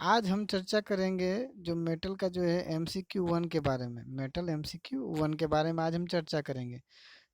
आज हम चर्चा करेंगे जो मेटल का जो है एमसीक्यू वन के बारे में। मेटल एमसीक्यू वन के बारे में आज हम चर्चा करेंगे।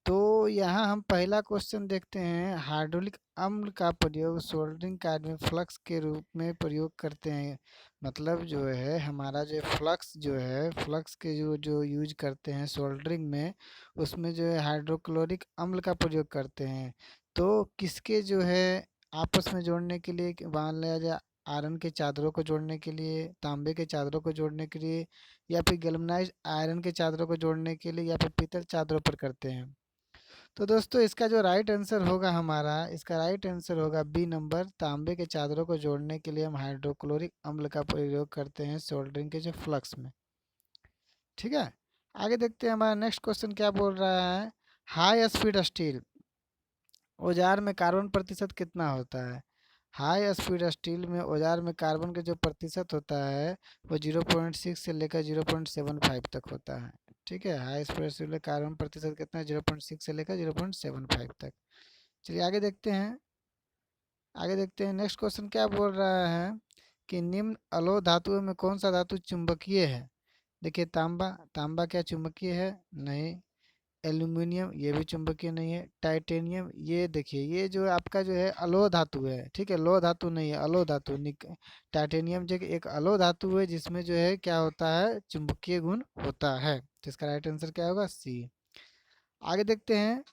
तो यहाँ हम पहला क्वेश्चन देखते हैं। हाइड्रोलिक अम्ल का प्रयोग सोल्डरिंग कार्य में फ्लक्स के रूप में प्रयोग करते हैं। मतलब जो है हमारा जो फ्लक्स जो है फ्लक्स के जो जो यूज करते हैं सोल्डरिंग में, उसमें जो है हाइड्रोक्लोरिक अम्ल का प्रयोग करते हैं। तो किसके जो है आपस में जोड़ने के लिए मान लिया जाए, आयरन के चादरों को जोड़ने के लिए, तांबे के चादरों को जोड़ने के लिए, या फिर गैल्वेनाइज्ड आयरन के चादरों को जोड़ने के लिए, या फिर पीतल चादरों पर करते हैं। तो दोस्तों इसका जो राइट आंसर होगा हमारा, इसका राइट आंसर होगा बी नंबर। तांबे के चादरों को जोड़ने के लिए हम हाइड्रोक्लोरिक अम्ल का प्रयोग करते हैं सोल्डरिंग के जो फ्लक्स में। ठीक है, आगे देखते हैं हमारा नेक्स्ट क्वेश्चन क्या बोल रहा है। हाई स्पीड स्टील औजार में कार्बन प्रतिशत कितना होता है। हाई स्पीड स्टील में औजार में कार्बन का जो प्रतिशत होता है वो 0.6 से लेकर 0.75 तक होता है। ठीक है, हाई स्पीड स्टील में कार्बन प्रतिशत कितना है, 0.6 से लेकर 0.75 तक। चलिए आगे देखते हैं। आगे देखते हैं नेक्स्ट क्वेश्चन क्या बोल रहा है कि निम्न अलोह धातुओं में कौन सा धातु चुंबकीय है। देखिए तांबा, तांबा क्या चुंबकीय है? नहीं। एल्यूमिनियम, ये भी चुंबकीय नहीं है। टाइटेनियम, ये देखिए ये जो आपका जो है अलोह धातु है। ठीक है, लोह धातु नहीं है, अलोह धातु। टाइटेनियम जो कि एक अलोह धातु है जिसमें जो है क्या होता है, चुंबकीय गुण होता है। तो इसका राइट आंसर क्या होगा, सी। आगे देखते हैं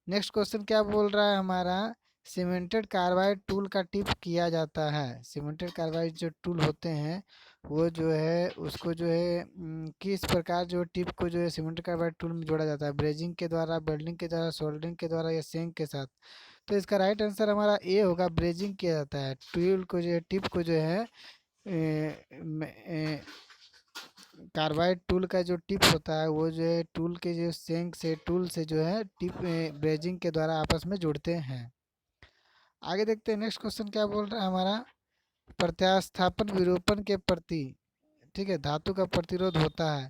नेक्स्ट क्वेश्चन क्या बोल रहा है हमारा। सीमेंटेड कार्बाइड टूल का टिप किया जाता है। सीमेंटेड कार्बाइड जो टूल होते हैं वो जो है उसको जो है किस प्रकार जो टिप को जो है सीमेंटेड कार्बाइड टूल में जोड़ा जाता है। ब्रेजिंग के द्वारा, वेल्डिंग के द्वारा, सोल्डरिंग के द्वारा, या सेंक के साथ। तो इसका राइट आंसर हमारा ए होगा, ब्रेजिंग किया जाता है। टूल को जो है, टिप को जो है कार्बाइड टूल का जो टिप होता है वो जो है टूल के जो सेंक से, टूल से जो है टिप ब्रेजिंग के द्वारा आपस में जुड़ते हैं। आगे देखते हैं नेक्स्ट क्वेश्चन क्या बोल रहा है हमारा। प्रत्यास्थापन विरूपण के प्रति, ठीक है, धातु का प्रतिरोध होता है।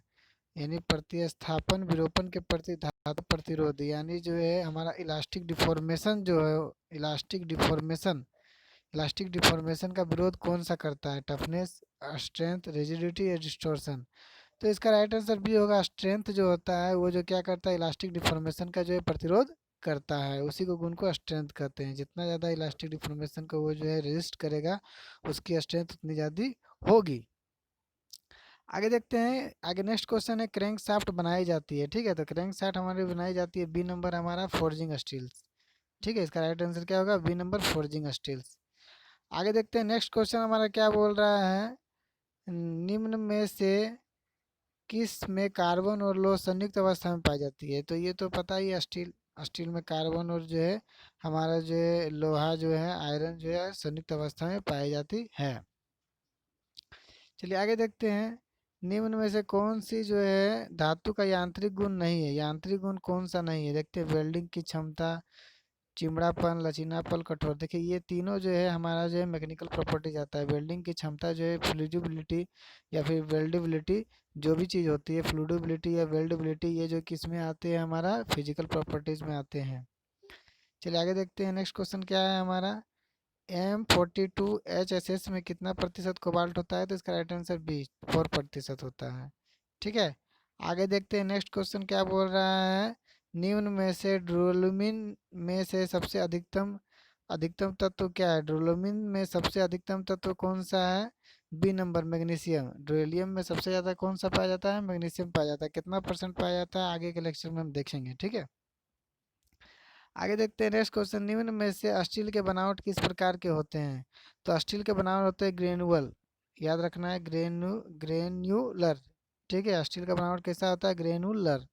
यानी प्रतिस्थापन विरूपण के प्रति धातु प्रतिरोध, यानी जो है हमारा इलास्टिक डिफॉर्मेशन जो है, इलास्टिक डिफॉर्मेशन, इलास्टिक डिफॉर्मेशन का विरोध कौन सा करता है। टफनेस, स्ट्रेंथ, रिजिडिटी या डिस्टॉर्शन। तो इसका राइट आंसर भी होगा, स्ट्रेंथ जो होता है वो जो क्या करता है, इलास्टिक डिफॉर्मेशन का जो है प्रतिरोध करता है। उसी को गुण को स्ट्रेंथ कहते हैं। जितना ज़्यादा इलास्टिक डिफॉर्मेशन को वो जो है रेजिस्ट करेगा, उसकी स्ट्रेंथ उतनी ज़्यादा होगी। आगे देखते हैं। आगे नेक्स्ट क्वेश्चन है, क्रैंक शाफ्ट बनाई जाती है। ठीक है, तो क्रैंक शाफ्ट हमारी बनाई जाती है, बी नंबर हमारा फोर्जिंग स्टील्स। ठीक है, इसका राइट आंसर क्या होगा, बी नंबर फोर्जिंग स्टील्स। आगे देखते हैं नेक्स्ट क्वेश्चन हमारा क्या बोल रहा है। निम्न में से किस में कार्बन और लोह संयुक्त अवस्था में पाई जाती है। तो ये तो पता ही है, स्टील। स्टील में कार्बन और जो है हमारा जो है लोहा जो है, आयरन जो है संयुक्त अवस्था में पाई जाती है। चलिए आगे देखते हैं। निम्न में से कौन सी जो है धातु का यांत्रिक गुण नहीं है। यांत्रिक गुण कौन सा नहीं है, देखते हैं। वेल्डिंग की क्षमता, चिमड़ापन, लचीलापन, कठोर। देखिए ये तीनों जो है हमारा जो है मैकेनिकल प्रॉपर्टीज आता है। वेल्डिंग की क्षमता जो है फ्लूइडिबिलिटी या फिर वेल्डेबिलिटी, जो भी चीज़ होती है फ्लूइडिबिलिटी या वेल्डेबिलिटी, ये जो किस में आते हैं, हमारा फिजिकल प्रॉपर्टीज में आते हैं। चलिए आगे देखते हैं नेक्स्ट क्वेश्चन क्या है हमारा। M42HSS में कितना प्रतिशत कोबाल्ट होता है। तो इसका राइट आंसर बी, 4% होता है। ठीक है, आगे देखते हैं नेक्स्ट क्वेश्चन क्या बोल रहा है। निम्न में से ड्रोलुमिन में से सबसे अधिकतम अधिकतम तत्व क्या है। ड्रोलुमिन में सबसे अधिकतम तत्व कौन सा है, बी नंबर मैग्नीशियम। ड्रोलियम में सबसे ज़्यादा कौन सा पाया जाता है, मैग्नीशियम पाया जाता है। कितना परसेंट पाया जाता है आगे के लेक्चर में हम देखेंगे। ठीक है, आगे देखते हैं नेक्स्ट क्वेश्चन। निम्न में से स्टील के बनावट किस प्रकार के होते हैं। तो स्टील के बनावट होते हैं ग्रेनुअल, याद रखना है, ग्रेन्यूलर। ठीक है, स्टील का बनावट कैसा होता है, ग्रेनुलर।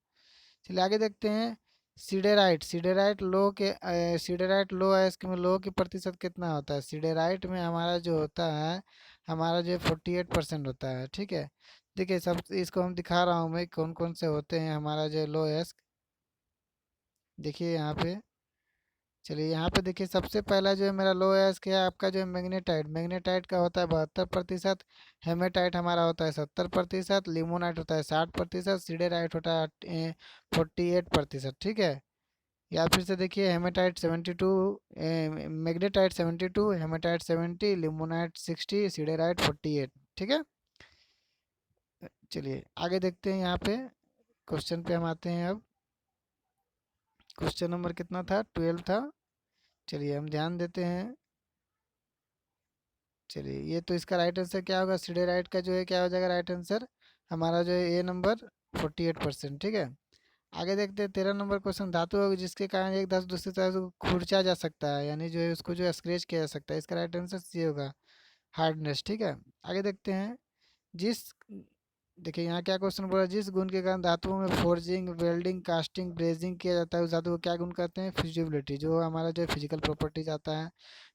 चलिए आगे देखते हैं। सीडेराइट, सीडेराइट लो के सीडेराइट लो अयस्क में लोह की प्रतिशत कितना होता है। सीडेराइट में हमारा जो होता है, हमारा जो 48% होता है। ठीक है, देखिए सब इसको हम दिखा रहा हूँ मैं कौन कौन से होते हैं हमारा जो लो अयस्क। देखिए यहाँ पे, चलिए यहाँ पे देखिए सबसे पहला जो है मेरा लो एस क्या है आपका जो है मैग्नेटाइट। मैग्नेटाइट का होता है 72%। हेमेटाइट हमारा होता है 70%। लिमोनाइट होता है 60%। सीडेराइट होता है 48%। ठीक है, या फिर से देखिए haematite 72, magnetite 72, haematite 70, limonite 60, siderite 48। ठीक है। चलिए आगे देखते हैं, यहाँ पे क्वेश्चन पे हम आते हैं अब। क्वेश्चन नंबर कितना था, 12 था। चलिए हम ध्यान देते हैं। चलिए ये तो इसका राइट आंसर क्या होगा, सीधे राइट का जो है क्या हो जाएगा राइट आंसर हमारा जो है ए नंबर 48%। ठीक है। आगे देखते हैं 13 नंबर क्वेश्चन, धातु होगी जिसके कारण एक धातु दूसरी धातु को खुरचा जा सकता है, यानी जो है उसको जो है स्क्रैच किया जा सकता है। इसका राइट आंसर सी होगा, हार्डनेस। ठीक है। आगे देखते हैं, जिस देखिए यहाँ क्या क्वेश्चन बोला, जिस गुण के कारण धातुओं में फोर्जिंग, वेल्डिंग, कास्टिंग, ब्रेजिंग किया जाता है उस धातु को क्या गुण कहते हैं, फिजिबिलिटी। जो हमारा जो फिजिकल प्रॉपर्टीज आता है,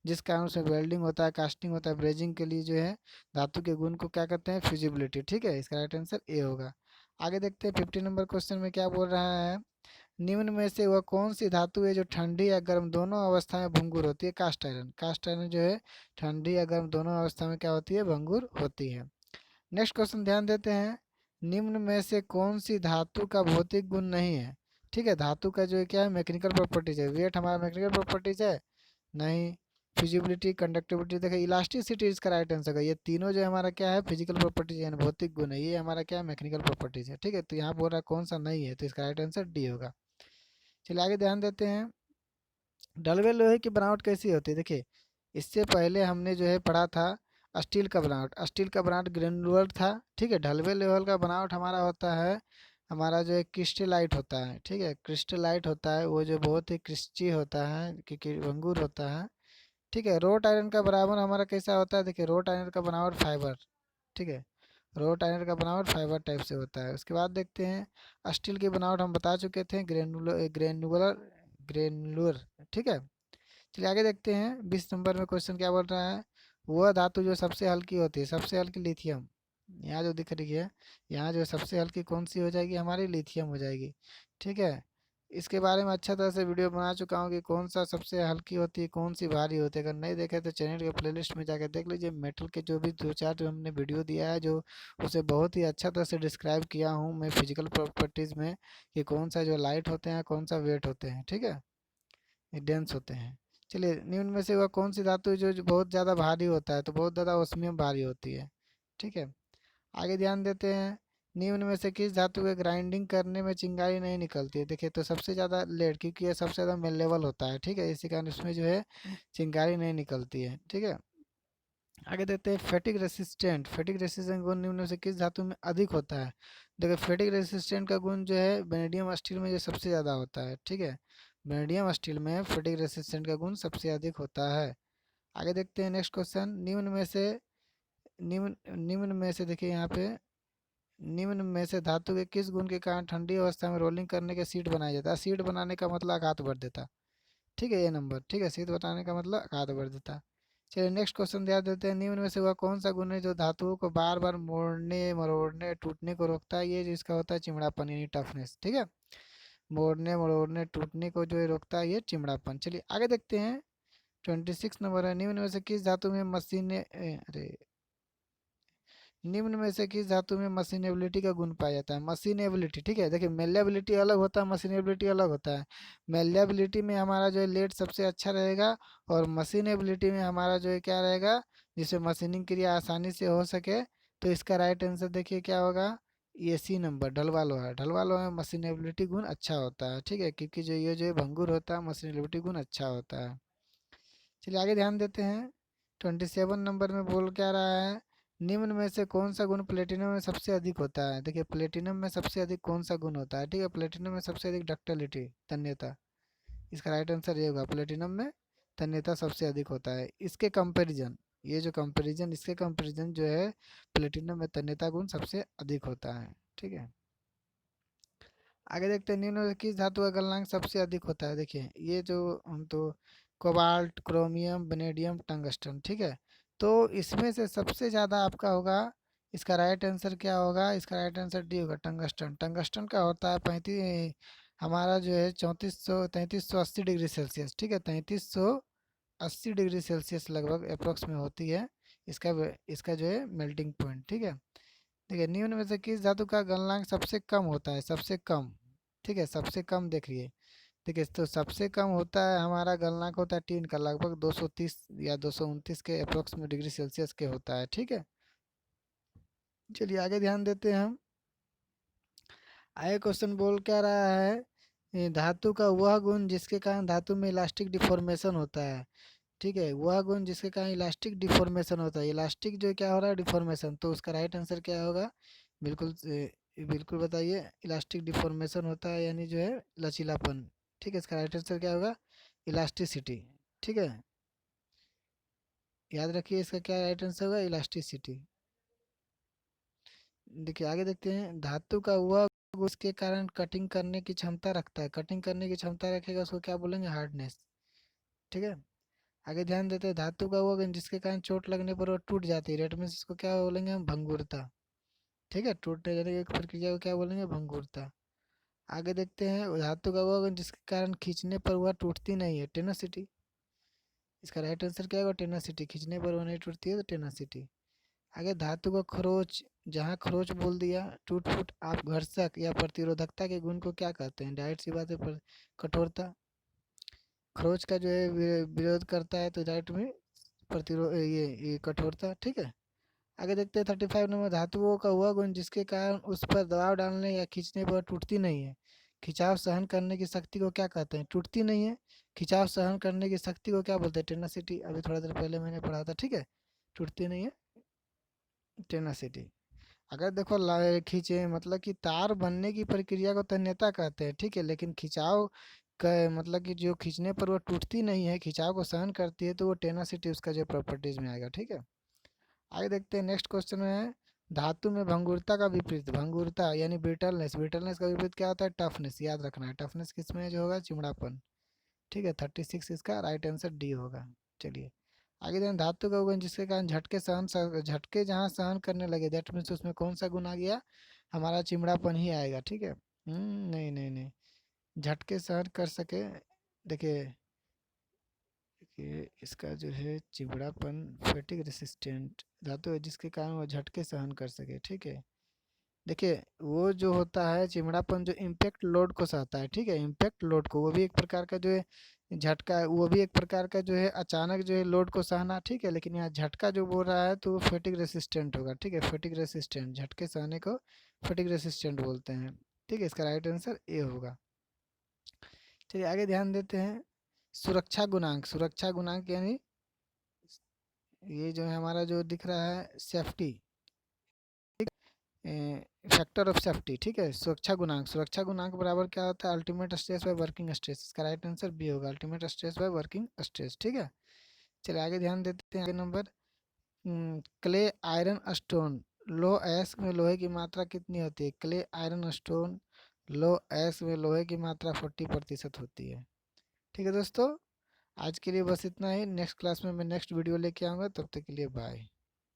जिस कारण उसमें वेल्डिंग होता है, कास्टिंग होता है, ब्रेजिंग के लिए जो है धातु के गुण को क्या कहते हैं, फिजिबिलिटी। ठीक है, इसका राइट आंसर ए होगा। आगे देखते हैं 15 नंबर क्वेश्चन में क्या बोल रहा है, निम्न में से वह कौन सी धातु है जो ठंडी या गर्म दोनों अवस्था में भंगुर होती है, कास्ट आयरन। कास्ट आयरन जो है ठंडी या गर्म दोनों अवस्था में क्या होती है, भंगुर होती है। नेक्स्ट क्वेश्चन ध्यान देते हैं, निम्न में से कौन सी धातु का भौतिक गुण नहीं है। ठीक है, धातु का जो है क्या है, मैकेनिकल प्रॉपर्टीज है। वेट हमारा मैकेनिकल प्रॉपर्टीज है नहीं। फिजिबिलिटी, कंडक्टिविटी, देखिए इलास्टिसिटी इसका राइट आंसर है। ये तीनों जो हमारा क्या है, फिजिकल प्रॉपर्टीज है, भौतिक गुण है। ये हमारा क्या है, मैकेनिकल प्रॉपर्टीज है। ठीक है, तो यहाँ बोल रहा है कौन सा नहीं है, तो इसका राइट आंसर डी होगा। चलिए आगे ध्यान देते हैं, ढलवे लोहे की बनावट कैसी होती है। देखिए इससे पहले हमने जो है पढ़ा था स्टील का बनावट। स्टील का बनावट ग्रेनुलर था। ठीक है, ढलवे लेवल का बनावट हमारा होता है, हमारा जो है क्रिस्टलाइट होता है। ठीक है, क्रिस्टलाइट होता है वो जो बहुत ही क्रिस्ची होता है, क्योंकि भंगुर होता है। ठीक है, रोट आयरन का बराबर हमारा कैसा होता है, देखिए रोट आयरन का बनावट फाइबर। ठीक है, रोट आयरन का बनावट फाइबर टाइप से होता है। उसके बाद देखते हैं स्टील की बनावट हम बता चुके थे, ग्रेनुलर ग्रेनुलर ग्रेनुलर। ठीक है। चलिए आगे देखते हैं 20 नंबर में क्वेश्चन क्या बोल रहा है, वह धातु जो सबसे हल्की होती है, सबसे हल्की लिथियम। यहाँ जो दिख रही है, यहाँ जो सबसे हल्की कौन सी हो जाएगी, हमारी लिथियम हो जाएगी। ठीक है, इसके बारे में अच्छा तरह से वीडियो बना चुका हूँ कि कौन सा सबसे हल्की होती है, कौन सी भारी होती है। अगर नहीं देखे तो चैनल के प्लेलिस्ट में जाकर देख लीजिए। मेटल के जो भी दो चार जो हमने वीडियो दिया है, जो उसे बहुत ही अच्छा तरह से डिस्क्राइब किया हूँ मैं फिजिकल प्रॉपर्टीज़ में, कि कौन सा जो लाइट होते हैं, कौन सा वेट होते हैं। ठीक है, ये डेंस होते हैं। चलिए निम्न में से वह कौन सी धातु है जो बहुत ज़्यादा भारी होता है, तो बहुत ज़्यादा ओस्मियम भारी होती है। ठीक है। आगे ध्यान देते हैं, निम्न में से किस धातु के ग्राइंडिंग करने में चिंगारी नहीं निकलती है। देखिए तो सबसे ज़्यादा लेड, क्योंकि ये सबसे ज़्यादा मेलेबल होता है। ठीक है, इसी कारण इसमें जो है चिंगारी नहीं निकलती है। ठीक है। आगे देखते हैं फैटिक रेसिस्टेंट। फैटिक रेसिस्टेंट गुण निम्न में से किस धातु में अधिक होता है। देखिए फैटिक रेसिस्टेंट का गुण जो है वेनेडियम स्टील में जो सबसे ज़्यादा होता है। ठीक है, वेनेडियम स्टील में फैटिक रेसिस्टेंट का गुण सबसे अधिक होता है। आगे देखते हैं नेक्स्ट क्वेश्चन, निम्न में से देखिए यहाँ पे, निम्न में से धातु के किस गुण के कारण ठंडी अवस्था में रोलिंग करने के सीट बनाया जाता है। सीट बनाने का मतलब आघात बढ़ देता। ठीक है, ये नंबर। ठीक है, सीट बनाने का मतलब आघात बढ़ देता। चलिए नेक्स्ट क्वेश्चन ध्यान देते हैं, निम्न में से वह कौन सा गुण है जो धातुओं को बार बार मोड़ने, मरोड़ने, टूटने को रोकता है। ये जिसका होता है चिमड़ापन, यानी टफनेस। ठीक है, मोड़ने, मरोड़ने, टूटने को जो है रोकता है, ये चिमड़ापन। चलिए आगे देखते हैं 26 नंबर है, निम्न में से किस धातु में अरे निम्न में से किस धातु में मशीनेबिलिटी का गुण पाया जाता है। मशीनेबिलिटी, ठीक है, देखिए मेलिएबिलिटी अलग होता है, मशीनेबिलिटी अलग होता है। मेलिएबिलिटी में हमारा जो है लेड सबसे अच्छा रहेगा, और मशीनेबिलिटी में हमारा जो है क्या रहेगा, जिससे मशीनिंग क्रिया आसानी से हो सके। तो इसका राइट आंसर देखिए क्या होगा, ये सी नंबर, ढलवा लोहा। ढलवा लोहा में मशीनेबिलिटी गुण अच्छा होता है। ठीक है, क्योंकि जो है भंगुर होता है, मशीनेबिलिटी गुण अच्छा होता है। चलिए आगे ध्यान देते हैं, 27 नंबर में बोल क्या रहा है, निम्न में से कौन सा गुण प्लेटिनम में सबसे अधिक होता है। देखिए प्लेटिनम में सबसे अधिक कौन सा गुण होता है। ठीक है, प्लेटिनम में सबसे अधिक डक्टिलिटी, तन्यता। इसका राइट आंसर ये होगा, प्लेटिनम में तन्यता सबसे अधिक होता है। इसके कंपैरिजन, ये जो कंपैरिजन, इसके कंपैरिजन जो है प्लेटिनम में तन्यता गुण सबसे अधिक होता है। ठीक है। आगे देखते हैं, निम्न में किस धातु का गलनांक सबसे अधिक होता है। देखिए ये जो हम तो कोबाल्ट, क्रोमियम, वेनेडियम, टंगस्टन। ठीक है, तो इसमें से सबसे ज़्यादा आपका होगा, इसका राइट आंसर क्या होगा, इसका राइट आंसर डी होगा, टंगस्टन। टंगस्टन का होता है 35, हमारा जो है 3380 डिग्री सेल्सियस। ठीक है, 3380 डिग्री सेल्सियस लगभग अप्रोक्स में होती है इसका जो है मेल्टिंग पॉइंट। ठीक है। देखिए निम्न में से किस धातु का गलनांक सबसे कम होता है, सबसे कम। ठीक है, सबसे कम देखिए, देखिए तो सबसे कम होता है हमारा गलनांक होता है टीन का, लगभग 230 या 229 के अप्रोक्स में डिग्री सेल्सियस के होता है। ठीक है। चलिए आगे ध्यान देते हैं हम। आगे क्वेश्चन बोल क्या रहा है, धातु का वह गुण जिसके कारण धातु में इलास्टिक डिफॉर्मेशन होता है। ठीक है, वह गुण जिसके कारण इलास्टिक डिफॉर्मेशन होता है। इलास्टिक जो क्या हो रहा है, डिफॉर्मेशन, तो उसका राइट आंसर क्या होगा? बिल्कुल बिल्कुल बताइए। इलास्टिक डिफॉर्मेशन होता है यानी जो है लचीलापन। ठीक है, इसका राइट आंसर क्या होगा? इलास्टिसिटी। ठीक है, याद रखिए इसका क्या राइट आंसर होगा? इलास्टिसिटी। देखिए आगे देखते हैं, धातु का वह गुण उसके कारण कटिंग करने की क्षमता रखता है। कटिंग करने की क्षमता रखेगा उसको क्या बोलेंगे? हार्डनेस। ठीक है, आगे ध्यान देते हैं, धातु का वो गुण जिसके कारण चोट लगने पर वो टूट जाती है, रेट में इसको क्या बोलेंगे हम? भंगुरता। ठीक है, टूटने जाने की प्रक्रिया को क्या बोलेंगे? भंगुरता। आगे देखते हैं, धातु का वो गुण जिसके कारण खींचने पर वह टूटती नहीं है, टेनासिटी। इसका राइट आंसर क्या होगा? टेनासिटी। खींचने पर वह नहीं टूटती है तो टेनासिटी। आगे धातु का खरोच, जहाँ खरोच बोल दिया, टूट फूट, आप घर्षक या प्रतिरोधकता के गुण को क्या कहते हैं? डायरेक्ट सी बात है, पर कठोरता। खरोच का जो है विरोध करता है तो डायरेक्ट में प्रतिरोध, ये कठोरता। ठीक है, आगे देखते हैं 35 नंबर, धातुओं का वह गुण जिसके कारण उस पर दबाव डालने या खींचने पर टूटती नहीं है। खिंचाव सहन करने की शक्ति को क्या कहते हैं? टूटती नहीं है, खिंचाव सहन करने की शक्ति को क्या बोलते हैं? टेनासिटी। अभी थोड़ा देर पहले मैंने पढ़ा था। ठीक है, टूटती नहीं है, टेनासिटी। अगर देखो खींचे मतलब कि तार बनने की प्रक्रिया को तन्यता कहते हैं। ठीक है, लेकिन खिंचाव का मतलब कि जो खींचने पर वो टूटती नहीं है, खिंचाव को सहन करती है, तो वो टेनासिटी उसका जो प्रॉपर्टीज में आएगा। ठीक है, आगे देखते हैं नेक्स्ट क्वेश्चन में है, धातु में भंगुरता का विपरीत, भंगुरता यानी ब्रिटलनेस, ब्रिटलनेस का विपरीत क्या होता है? टफनेस। याद रखना है, टफनेस किस में जो होगा? चिमड़ापन। ठीक है, 36 इसका राइट आंसर डी होगा। चलिए आगे देखें, धातु का गुण जिसके कारण झटके जहाँ सहन करने लगे, दैट मीन्स उसमें कौन सा गुण आ गया? हमारा चिमड़ापन ही आएगा। ठीक है, नहीं नहीं नहीं, झटके सहन कर सके। देखिए, इसका जो है चिमड़ापन फैटिग रेसिस्टेंट धातु है जिसके कारण वो झटके सहन कर सके। ठीक है, देखिए वो जो होता है चिमड़ापन, जो इम्पैक्ट लोड को सहता है। ठीक है, इम्पैक्ट लोड को, वो भी एक प्रकार का जो है झटका है, वो भी एक प्रकार का जो है अचानक जो है लोड को सहना। ठीक है, लेकिन यहाँ झटका जो बोल रहा है तो वो फैटिग रेसिस्टेंट होगा। ठीक है, फैटिग रेसिस्टेंट, झटके सहने को फैटिग रेसिस्टेंट बोलते हैं। ठीक है, इसका राइट आंसर ए होगा। चलिए आगे ध्यान देते हैं, सुरक्षा गुणांक। सुरक्षा गुणांक यानी ये जो है हमारा जो दिख रहा है सेफ्टी, फैक्टर ऑफ सेफ्टी। ठीक है, सुरक्षा गुणांक, सुरक्षा गुणांक बराबर क्या होता है? Ultimate stress by working stress. इसका राइट आंसर बी होगा, ultimate stress by working stress. ठीक है, चलिए आगे ध्यान देते हैं। आगे नंबर, क्ले आयरन स्टोन, लो एस में लोहे की मात्रा कितनी होती है? क्ले आयरन स्टोन लो एस में लोहे की मात्रा 40% होती है। ठीक है दोस्तों, आज के लिए बस इतना ही। नेक्स्ट क्लास में मैं नेक्स्ट वीडियो लेके आऊँगा, तब तक के लिए बाय।